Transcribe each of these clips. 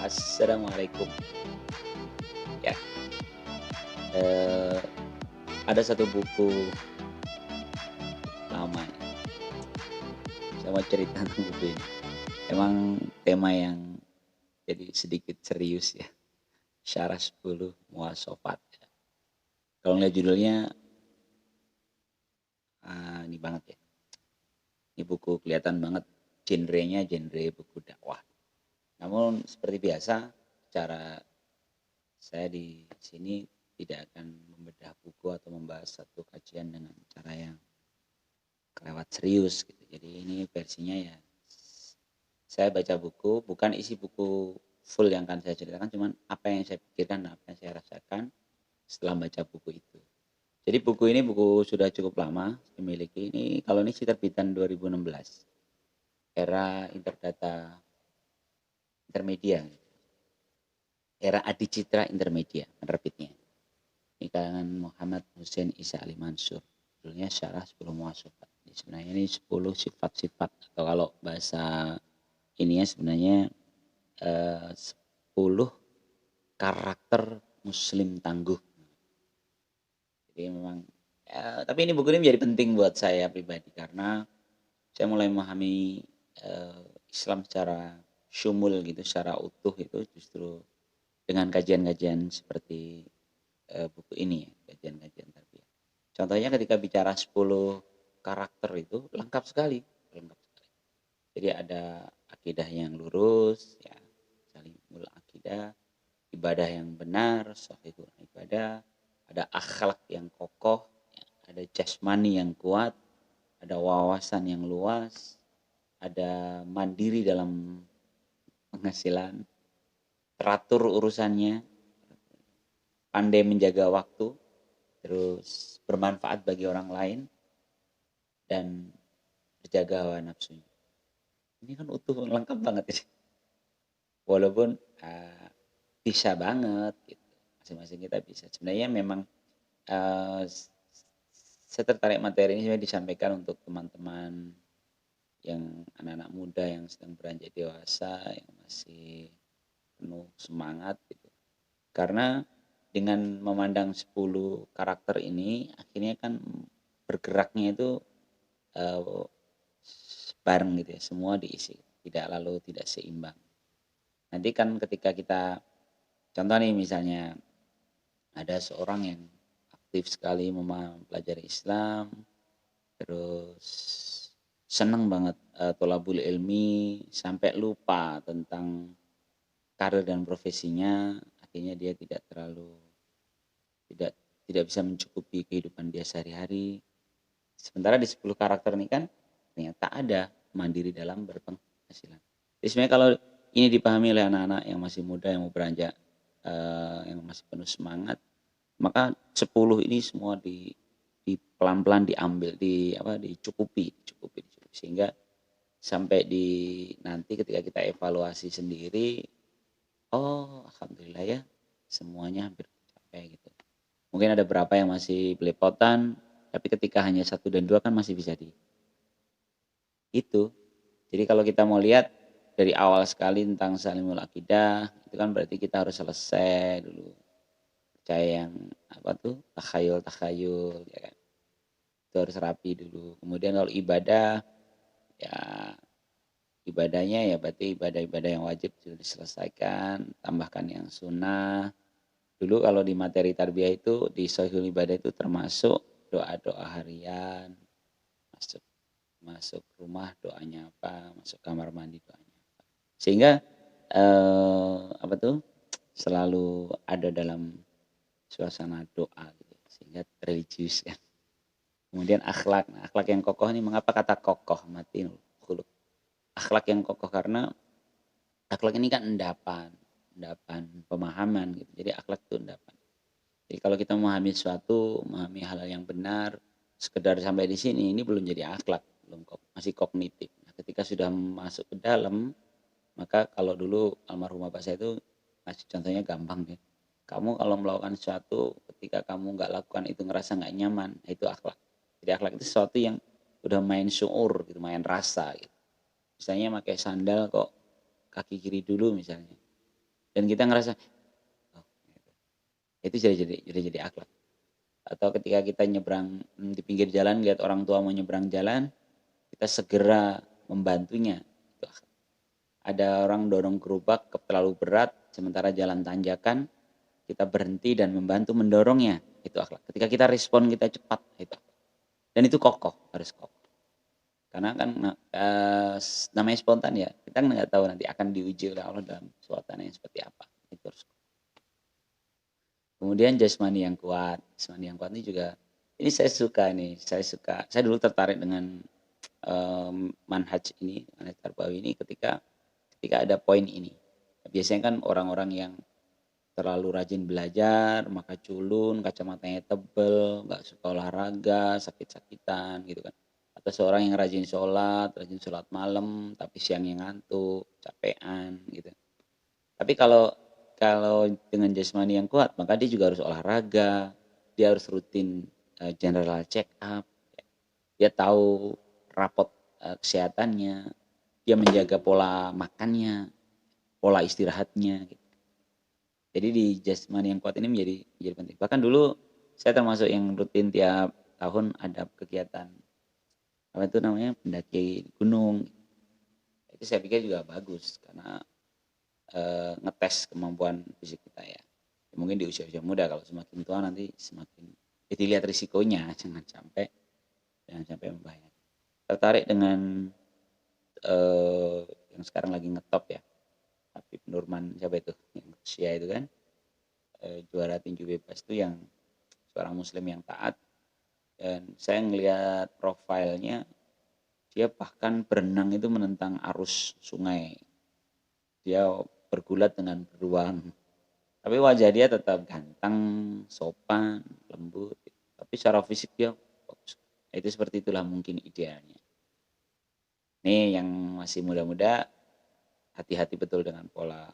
Assalamualaikum. Ya, eee, ada satu buku lama ya, saya mau cerita tentang buku ini. Emang tema yang jadi sedikit serius ya, Syarah 10 Muwasafat ya. Kalau ngeliat judulnya, ini banget ya, ini buku kelihatan banget genrenya genre buku dakwah. Namun seperti biasa, cara saya di sini tidak akan membedah buku atau membahas satu kajian dengan cara yang kelewat serius gitu. Jadi ini versinya ya, saya baca buku, bukan isi buku full yang akan saya ceritakan, cuman apa yang saya pikirkan, apa yang saya rasakan setelah baca buku itu. Jadi buku ini buku sudah cukup lama saya miliki. Ini kalau ini sih terbitan 2016, era interdata intermedia, era Adicitra Intermedia penerbitnya. Ini kalangan Muhammad Hussein Isa Ali Mansur. Judulnya Syarah 10 Muwasafat. Sebenarnya ini 10 sifat-sifat atau kalau bahasa ininya sebenarnya 10 karakter muslim tangguh. Jadi memang tapi ini buku ini menjadi penting buat saya pribadi karena saya mulai memahami Islam secara syumul gitu, secara utuh itu justru dengan kajian-kajian seperti buku ini ya, kajian-kajian tarbiyah. Contohnya ketika bicara 10 karakter itu lengkap sekali, lengkap sekali. Jadi ada akidah yang lurus ya, salimul akidah, ibadah yang benar, sahihul ibadah, ada akhlak yang kokoh, ya, ada jasmani yang kuat, ada wawasan yang luas, ada mandiri dalam penghasilan, teratur urusannya, pandai menjaga waktu, terus bermanfaat bagi orang lain, dan berjaga hawa nafsunya. Ini kan utuh lengkap banget ini. Walaupun bisa banget gitu. Masing-masing kita bisa. Sebenarnya memang saya tertarik materi ini sebenarnya disampaikan untuk teman-teman yang anak-anak muda yang sedang beranjak dewasa, yang masih penuh semangat gitu. Karena dengan memandang 10 karakter ini akhirnya kan bergeraknya itu bareng gitu ya, semua diisi, tidak lalu tidak seimbang. Nanti kan ketika kita contoh nih misalnya ada seorang yang aktif sekali mempelajari Islam, terus seneng banget tholabul ilmi sampai lupa tentang karir dan profesinya, akhirnya dia tidak terlalu tidak tidak bisa mencukupi kehidupan dia sehari-hari. Sementara di 10 karakter ini kan ternyata ada mandiri dalam berpenghasilan. Jadi sebenarnya kalau ini dipahami oleh anak-anak yang masih muda yang mau beranjak yang masih penuh semangat, maka 10 ini semua di pelan-pelan diambil, dicukupi sehingga sampai di nanti ketika kita evaluasi sendiri, oh alhamdulillah ya semuanya hampir tercapai gitu. Mungkin ada beberapa yang masih belepotan, tapi ketika hanya 1 dan 2 kan masih bisa itu. Jadi kalau kita mau lihat dari awal sekali tentang salimul akidah, itu kan berarti kita harus selesai dulu. Percaya yang takhayul ya kan. Itu harus rapi dulu. Kemudian kalau ibadah, ya ibadahnya ya berarti ibadah-ibadah yang wajib sudah diselesaikan, tambahkan yang sunnah. Dulu kalau di materi tarbiyah itu di Sahihul Ibadah itu termasuk doa-doa harian, masuk masuk rumah doanya apa, masuk kamar mandi doanya apa. Sehingga selalu ada dalam suasana doa gitu, sehingga religius ya. Kemudian akhlak. Nah, akhlak yang kokoh ini mengapa kata kokoh matinul khuluq? Akhlak yang kokoh karena akhlak ini kan endapan pemahaman gitu. Jadi akhlak itu endapan. Jadi kalau kita memahami sesuatu, memahami hal-hal yang benar, sekedar sampai di sini ini belum jadi akhlak, belum masih kognitif. Nah, ketika sudah masuk ke dalam, maka kalau dulu almarhum bapak saya itu ngasih contohnya gampang ya. Kamu kalau melakukan sesuatu ketika kamu nggak lakukan itu ngerasa nggak nyaman, nah itu akhlak. Jadi akhlak itu sesuatu yang udah main syuur gitu, main rasa gitu. Misalnya pakai sandal kok kaki kiri dulu misalnya. dan kita ngerasa, oh, itu jadi akhlak. Atau ketika kita nyebrang di pinggir jalan, lihat orang tua mau nyebrang jalan, kita segera membantunya. Itu akhlak. Ada orang dorong gerobak terlalu berat, sementara jalan tanjakan, kita berhenti dan membantu mendorongnya. Itu akhlak. Ketika kita respon, kita cepat. Itu akhlak. Dan itu kokoh, harus kokoh. Karena kan namanya spontan ya, kita nggak tahu nanti akan diuji oleh Allah dalam suasana yang seperti apa. Itu harus. Kemudian jasmani yang kuat. Jasmani yang kuat ini juga, ini saya suka, saya dulu tertarik dengan manhaj tarbawi ini ketika ada poin ini. Biasanya kan orang-orang yang terlalu rajin belajar, maka culun, kacamatanya tebel, nggak suka olahraga, sakit-sakitan gitu kan. Atau seorang yang rajin sholat malam, tapi siangnya ngantuk, capean gitu. Tapi kalau dengan jasmani yang kuat, maka dia juga harus olahraga, dia harus rutin general check up, dia tahu rapot kesehatannya, dia menjaga pola makannya, pola istirahatnya. Gitu. Jadi di jasmani yang kuat ini menjadi penting. Bahkan dulu saya termasuk yang rutin tiap tahun ada kegiatan apa itu namanya pendaki gunung. Itu saya pikir juga bagus karena ngetes kemampuan fisik kita ya. Mungkin di usia-usia muda, kalau semakin tua nanti semakin dilihat risikonya, jangan sampai membahayakan. Tertarik dengan yang sekarang lagi ngetop ya, Habib Nurman, siapa itu yang Rusia itu kan, juara tinju bebas itu, yang seorang muslim yang taat. Dan saya ngelihat profilnya, dia bahkan berenang itu menentang arus sungai, dia bergulat dengan beruang, tapi wajah dia tetap ganteng, sopan, lembut, tapi secara fisik dia bagus. Itu seperti itulah mungkin idealnya. Nih yang masih muda-muda, hati-hati betul dengan pola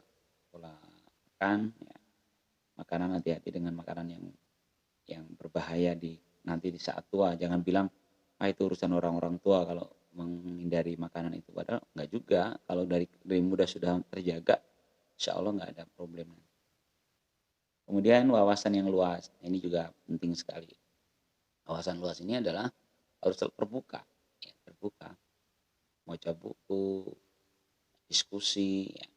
makan ya. Makanan, hati-hati dengan makanan yang berbahaya nanti di saat tua. Jangan bilang itu urusan orang-orang tua kalau menghindari makanan itu, padahal enggak juga. Kalau dari muda sudah terjaga, insya Allah enggak ada problem. Kemudian wawasan yang luas, ini juga penting sekali. Wawasan luas ini adalah harus terbuka, ya, terbuka. Baca buku, diskusi. Ya.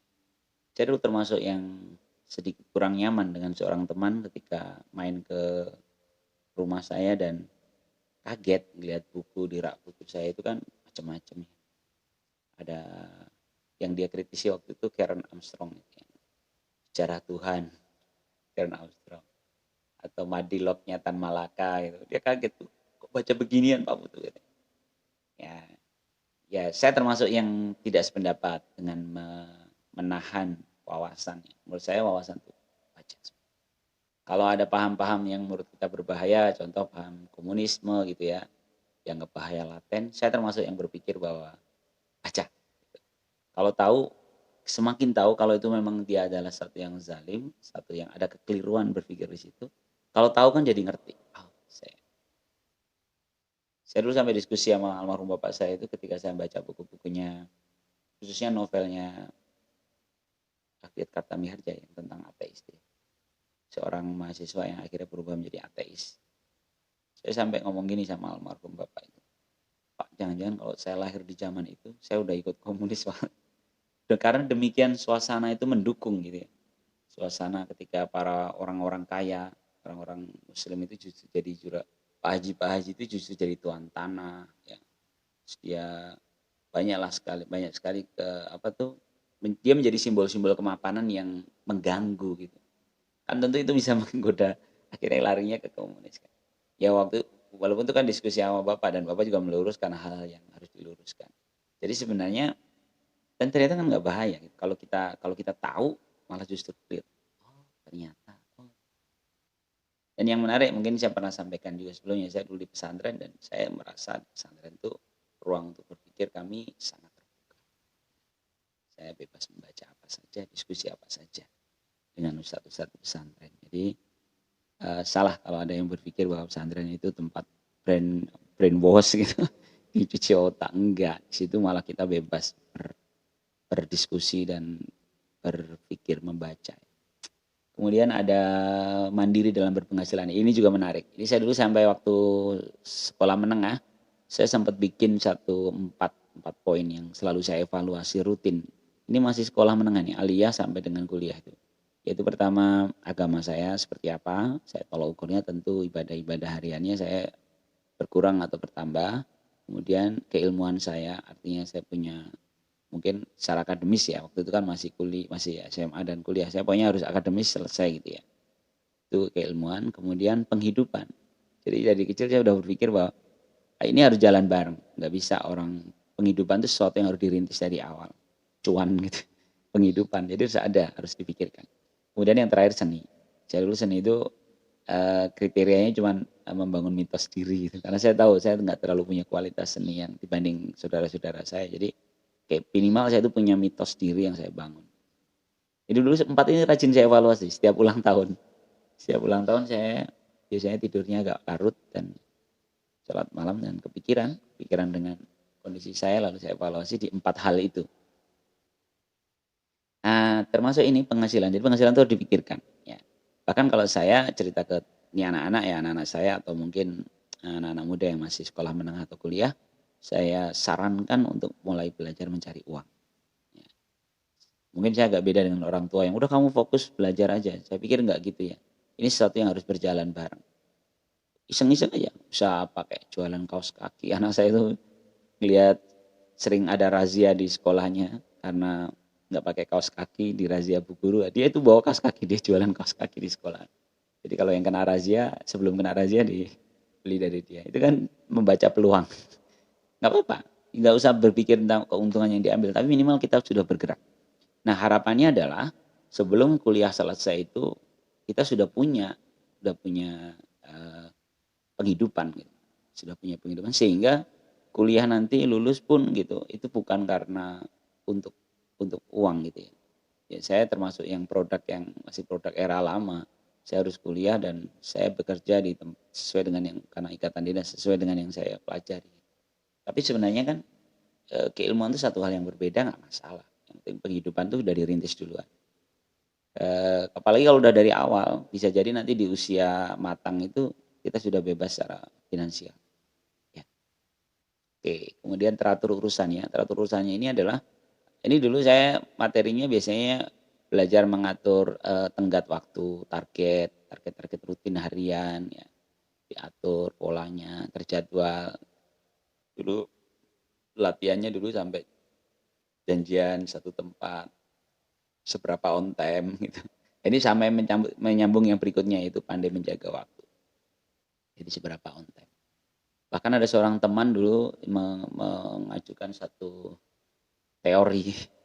Saya dulu termasuk yang sedikit kurang nyaman dengan seorang teman ketika main ke rumah saya dan kaget melihat buku di rak buku saya itu kan macam-macam. Ada yang dia kritisi waktu itu Karen Armstrong, Sejarah Tuhan, Karen Armstrong, atau Madilognya Tan Malaka gitu. Dia kaget tuh, kok baca beginian Pak Putu gitu. Ya saya termasuk yang tidak sependapat dengan menahan wawasan. Menurut saya wawasan itu baca. Kalau ada paham-paham yang menurut kita berbahaya, contoh paham komunisme gitu ya, yang bahaya laten, saya termasuk yang berpikir bahwa baca. Kalau semakin tahu kalau itu memang dia adalah satu yang zalim, satu yang ada kekeliruan berpikir di situ. Kalau tahu kan jadi ngerti. Saya dulu sampai diskusi sama almarhum bapak saya itu ketika saya baca buku-bukunya, khususnya novelnya Akhir Kartamiharja yang tentang ateis. Seorang mahasiswa yang akhirnya berubah menjadi ateis. Saya sampai ngomong gini sama almarhum bapak itu, Pak, jangan-jangan kalau saya lahir di zaman itu, saya udah ikut komunis Pak. Karena demikian suasana itu mendukung gitu ya. Suasana ketika para orang-orang kaya, orang-orang muslim itu justru jadi Pak Haji itu justru jadi tuan tanah ya. Dia banyak sekali dia menjadi simbol-simbol kemapanan yang mengganggu gitu. Kan tentu itu bisa menggoda, akhirnya larinya ke komunis kan. Ya walaupun itu kan diskusi sama Bapak, dan Bapak juga meluruskan hal-hal yang harus diluruskan. Jadi sebenarnya, dan ternyata kan nggak bahaya gitu. Kalau kita tahu malah justru clear. Oh, ternyata. Dan yang menarik, mungkin saya pernah sampaikan juga sebelumnya, saya dulu di pesantren dan saya merasa pesantren itu ruang untuk berpikir kami sangat terbuka. Saya bebas membaca apa saja, diskusi apa saja dengan ustadz-ustadz pesantren. Jadi salah kalau ada yang berpikir bahwa pesantren itu tempat brainwash gitu, dicuci otak. Enggak, di situ malah kita bebas berdiskusi dan berpikir, membaca. Kemudian ada mandiri dalam berpenghasilan. Ini juga menarik. Jadi saya dulu sampai waktu sekolah menengah, saya sempat bikin empat poin yang selalu saya evaluasi rutin. Ini masih sekolah menengah nih, aliyah sampai dengan kuliah itu. Yaitu pertama, agama saya seperti apa. Saya tolak ukurnya tentu ibadah-ibadah hariannya saya berkurang atau bertambah. Kemudian keilmuan saya, artinya saya punya mungkin secara akademis ya, waktu itu kan masih SMA dan kuliah, saya pokoknya harus akademis selesai gitu ya, itu keilmuan. Kemudian penghidupan, jadi dari kecil saya udah berpikir bahwa ini harus jalan bareng, nggak bisa orang, penghidupan itu sesuatu yang harus dirintis dari awal, cuan gitu, penghidupan, jadi harus dipikirkan. Kemudian yang terakhir seni, saya dulu seni itu kriterianya cuma membangun mitos diri gitu, karena saya tahu saya nggak terlalu punya kualitas seni yang dibanding saudara-saudara saya, jadi kayak minimal saya itu punya mitos diri yang saya bangun. Jadi dulu 4 ini rajin saya evaluasi setiap ulang tahun. Setiap ulang tahun saya biasanya tidurnya agak larut dan sholat malam dan kepikiran dengan kondisi saya, lalu saya evaluasi di 4 hal itu. Nah, termasuk ini penghasilan. Jadi penghasilan itu harus dipikirkan. Ya. Bahkan kalau saya cerita ke ini anak-anak saya atau mungkin anak-anak muda yang masih sekolah menengah atau kuliah, saya sarankan untuk mulai belajar mencari uang. Ya. Mungkin saya agak beda dengan orang tua yang udah kamu fokus belajar aja. Saya pikir enggak gitu ya. Ini sesuatu yang harus berjalan bareng. Iseng-iseng aja, bisa pakai jualan kaos kaki. Anak saya itu lihat sering ada razia di sekolahnya karena nggak pakai kaos kaki, di razia bu guru. Dia itu bawa kaos kaki, dia jualan kaos kaki di sekolah. Jadi kalau yang kena razia, sebelum kena razia dibeli dari dia. Itu kan membaca peluang. Nggak apa-apa, nggak usah berpikir tentang keuntungan yang diambil, tapi minimal kita sudah bergerak. Nah harapannya adalah sebelum kuliah selesai itu kita sudah punya penghidupan gitu. Sudah punya penghidupan sehingga kuliah nanti lulus pun gitu, itu bukan karena untuk uang gitu ya. Ya saya termasuk yang masih produk era lama. Saya harus kuliah dan saya bekerja sesuai dengan yang, karena ikatan dinas, sesuai dengan yang saya pelajari. Tapi sebenarnya kan keilmuan itu satu hal yang berbeda, nggak masalah. Yang penting penghidupan itu udah dirintis duluan. Apalagi kalau udah dari awal, bisa jadi nanti di usia matang itu kita sudah bebas secara finansial. Ya. Oke, kemudian teratur urusannya. Teratur urusannya ini adalah, ini dulu saya materinya biasanya belajar mengatur tenggat waktu, target rutin harian, ya, diatur polanya, terjadwal. Dulu latihannya dulu sampai janjian satu tempat, seberapa on time gitu. Ini sampai menyambung yang berikutnya, itu pandai menjaga waktu. Jadi seberapa on time. Bahkan ada seorang teman dulu mengajukan satu teori.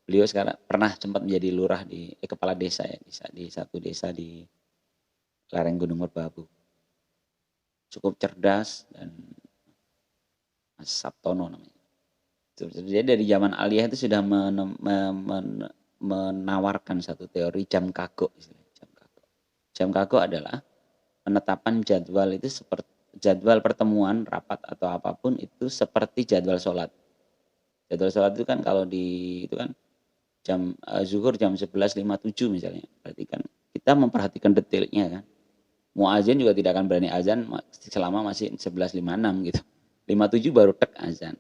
Beliau sekarang pernah sempat menjadi lurah kepala desa ya, di satu desa di lereng Gunung Merbabu. Cukup cerdas dan Mas Sabtono namanya. Jadi dari zaman aliyah itu sudah menawarkan satu teori jam kagok. Jam kagok adalah penetapan jadwal itu seperti jadwal pertemuan, rapat atau apapun itu seperti jadwal sholat. Jadwal sholat itu kan kalau itu kan jam zuhur jam 11.57 misalnya. Berarti kan kita memperhatikan detailnya kan. Muazin juga tidak akan berani azan selama masih 11.56 gitu. 57 baru tek azan.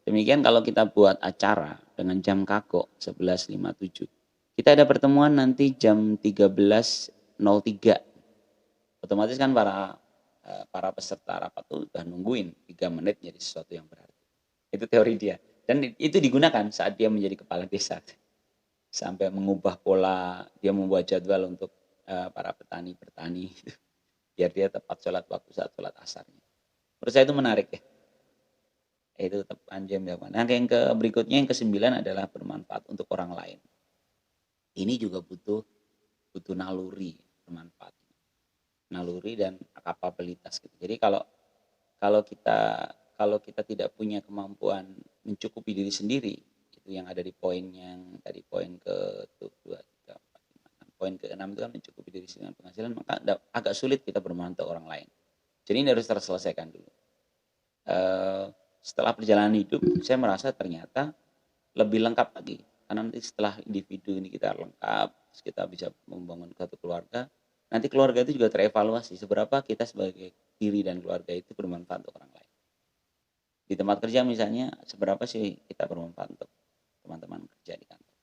Demikian kalau kita buat acara dengan jam kagok 11.57. Kita ada pertemuan nanti jam 13.03. Otomatis kan para peserta rapat itu udah nungguin 3 menit jadi sesuatu yang berarti. Itu teori dia. Dan itu digunakan saat dia menjadi kepala desa. Sampai mengubah pola, dia membuat jadwal untuk para petani biar dia tepat sholat waktu saat sholat asarnya. Menurut saya itu menarik ya. Itu panjang jawaban. Nah yang berikutnya yang ke-9 adalah bermanfaat untuk orang lain. Ini juga butuh naluri bermanfaat. Naluri dan kapabilitas gitu. Jadi kalau kita tidak punya kemampuan mencukupi diri sendiri, itu yang ada di poin ke 2, 3, 4, 5, 6. Poin ke-6 itu kan mencukupi diri sendiri dengan penghasilan, maka agak sulit kita bermanfaat untuk orang lain. Jadi ini harus terselesaikan dulu. Setelah perjalanan hidup, saya merasa ternyata lebih lengkap lagi Karena nanti setelah individu ini kita lengkap, terus kita bisa membangun suatu keluarga, nanti keluarga itu juga terevaluasi seberapa kita sebagai diri dan keluarga itu bermanfaat untuk orang lain. Di tempat kerja misalnya, seberapa sih kita bermanfaat untuk teman-teman kerja di kantor.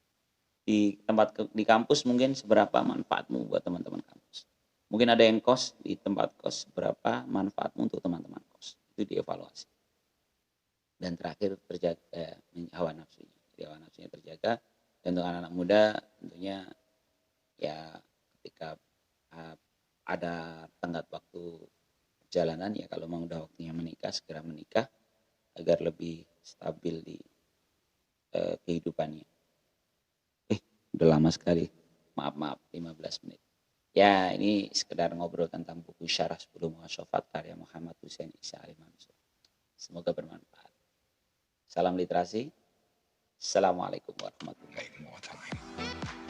Di kampus mungkin seberapa manfaatmu buat teman-teman kampus. Mungkin ada yang kos, di tempat kos seberapa manfaatmu untuk teman-teman kos. Itu dievaluasi. Dan terakhir terjaga hawa nafsunya. Jadi hawa nafsunya terjaga. Dan untuk anak-anak muda tentunya ya ketika ada tenggat waktu perjalanan, ya kalau mau udah waktunya menikah, segera menikah agar lebih stabil di kehidupannya. Udah lama sekali. Maaf, 15 menit. Ya, ini sekedar ngobrol tentang buku Syarah 10 Muasyafat karya Muhammad Hussein Isa Ali Mansur. Semoga bermanfaat. Salam literasi. Assalamualaikum warahmatullahi wabarakatuh.